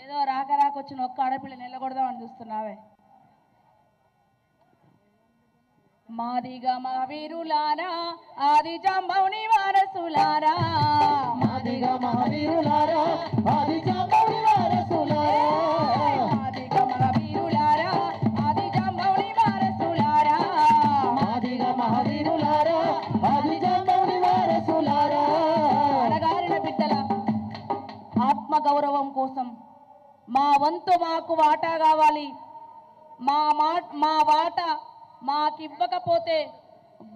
ఏదో రాక రాకొచ్చిన ఒక్క ఆడపిల్ల నిలగొడదామని చూస్తున్నావే. మాదిగా మా వీరులారా ఆది జాంబవుని వారసులారా, మాదిగా మా వీరులారా ఆది జాంబవుని వారసులారా, మాదిగా మా వీరులారా ఆది జాంబవుని వారసులారా, మాదిగా మా వీరులారా ఆది జాంబవుని వారసులారా. అడగారిన బిడ్డల ఆత్మ గౌరవం కోసం మా వంతు మాకు వాటా కావాలి. మా వాటా మాకివ్వకపోతే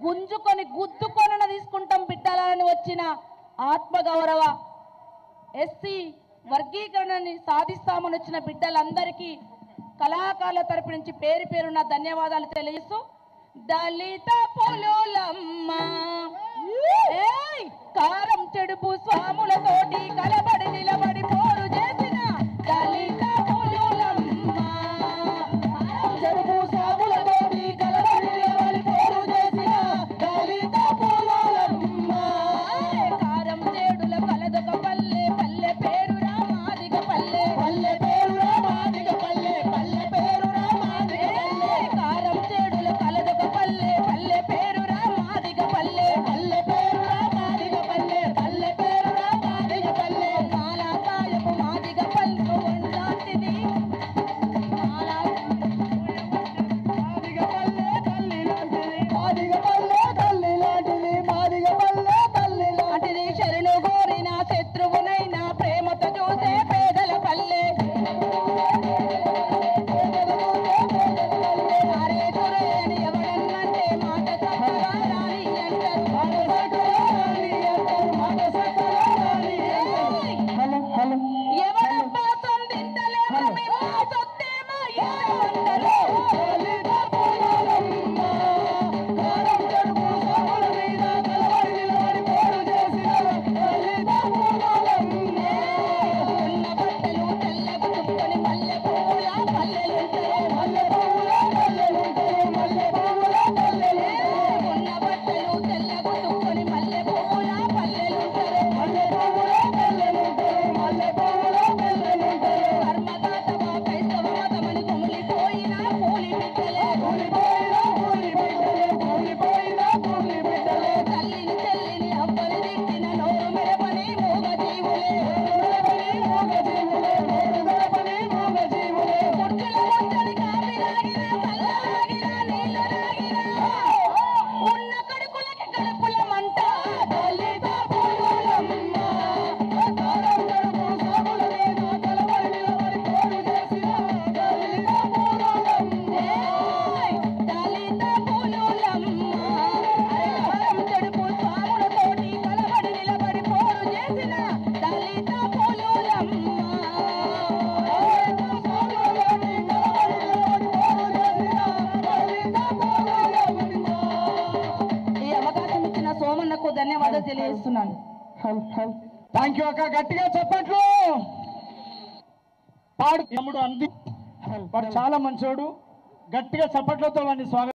గుంజుకొని గుద్దుకొన తీసుకుంటాం బిడ్డలని వచ్చిన ఆత్మగౌరవ ఎస్సీ వర్గీకరణని సాధిస్తామని వచ్చిన బిడ్డలందరికీ కళాకారుల తరపు నుంచి పేరు పేరున్న ధన్యవాదాలు తెలియజేస్తూ, దళిత పులులమ్మ కారం చెడుపు స్వాములతోటి కలబడి నిలబడి పోరు చేసిన దళిత పులులమ్మ, చెడుపు సాములతోటి కలబడి నిలబడి పోరు చేసిన దళిత పులులమ్మ. కారం చేడుల కలదొక పల్లె, పల్లె పేరురా మాదిగ పల్లె, పల్లె పేరురా మాదిగ పల్లె, పల్లె పేరురా మాదిగ పల్లె, కారం చేడుల కలదొక పల్లె, పల్లె పేరురా మాదిగ పల్లె, పల్లె పేరురా మాదిగ పల్లె, పల్లె పేరురా మాదిగ పల్లె. మాలా సాయపు మాదిగ పల్లె వండాంటిది, మాదిగ పల్లె తల్లి లాంటిది, మాదిగ పల్లె తల్లి లాంటిది, మాదిగ పల్లె తల్లి లాంటిది. అటిది శరణు కోరిన శత్రువునైనా ప్రేమతో చూసే పేదల పల్లె, అరే తురే అని ఎవడన్నంటే మాట చక్కగా రాని అంటారు. హలో హలో ఎవడబ్బా సొందింతలేమో మేము సొత్తేమో ఏమంటారు. దళిత పులులమ్మ, కారం చెడుపు సాముల మీద కలబడి నిలబడి పోరు చేసిన దళిత పులులమ్మ. ఉన్న బట్టలు తెల్లగా చుట్టుకొని మల్లె పువ్వుల పల్లెలుంటాయి, మల్లె పువ్వుల పల్లెలుంటాయి, మల్లె పువ్వుల పల్లెలుంటాయి, ఉన్న బట్టలు తెల్లగా చుట్టుకొని మల్లె పువ్వుల పల్లెలుంటారు. మల్లె పువ్వుల పల్లెలుంటాయి, మల్లె పువ్వుల పల్లెలుంటాయి. కర్మదాతమా క్రైస్తవ మతమని కుమిలిపోయిన కూలి బిడ్డలే, కూలిపోయిన కూలి బిడ్డలే, కూలిపోయిన కూలి బిడ్డలే. తల్లిని చెల్లిని అవ్వని దిట్టిన నోరు మెరపని మూగ జీవులే, గడపని మూగజీవులే, గడపని మూగజీవులే. పుట్టుల ముచ్చడి కాపీ లాగిన చల్లలాగిన నీళ్ళు లాగిన ఉన్న కడుపులకి కడుపుల మంట. దళిత పులులమ్మ, కారం చెడుపు సాముల మీద కలబడి నిలబడి పోరు చేసిన దళిత పులులమ్మ. దళిత పులులమ్మ, అరే కారం చెడుపు స్వాములతోటి కలబడి నిలబడి పోరు చేసిన దళిత పులులమ్మ. ఈ అవకాశం ఇచ్చిన సోమన్నకు ధన్యవాదాలు తెలియజేస్తున్నాను. థ్యాంక్ యూ అక్క, గట్టిగా చెప్పట్లు. పాడు తమ్ముడు అంది, వాడు చాలా మంచోడు. గట్టిగా చప్పట్లతో వాడిని స్వాగతం.